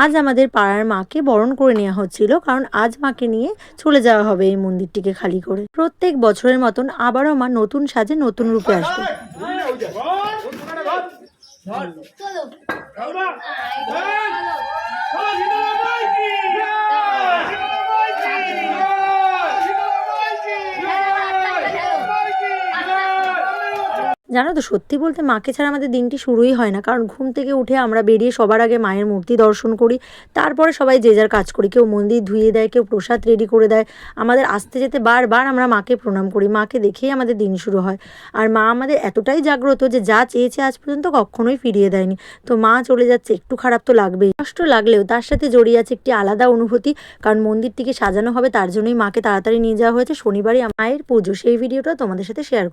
আজ আমাদের পাড়ার মাকে বরণ করে নেওয়া হচ্ছিল, কারণ আজ মাকে নিয়ে চলে যাওয়া হবে এই মন্দিরটিকে খালি করে। প্রত্যেক বছরের মতন আবারও মা নতুন সাজে নতুন রূপে আসবে। জানো তো, সত্যি বলতে মাকে ছাড়া আমাদের দিনটি শুরুই হয় না। কারণ ঘুম থেকে উঠে আমরা বেরিয়ে সবার আগে মায়ের মূর্তি দর্শন করি, তারপরে সবাই যে যার কাজ করি। কেউ মন্দির ধুয়ে দেয়, কেউ প্রসাদ রেডি করে দেয়। আমাদের আসতে যেতে বারবার আমরা মাকে প্রণাম করি, মাকে দেখেই আমাদের দিন শুরু হয়। আর মা আমাদের এতটাই জাগ্রত যে যা চেয়েছে আজ পর্যন্ত কখনোই ফিরিয়ে দেয়নি। তো মা চলে যাচ্ছে, একটু খারাপ তো লাগবেই। কষ্ট লাগলেও তার সাথে জড়িয়ে আছে একটি আলাদা অনুভূতি, কারণ মন্দিরটিকে সাজানো হবে, তার জন্যই মাকে তাড়াতাড়ি নিয়ে যাওয়া হয়েছে। শনিবারই মায়ের পুজো, সেই ভিডিওটা তোমাদের সাথে শেয়ার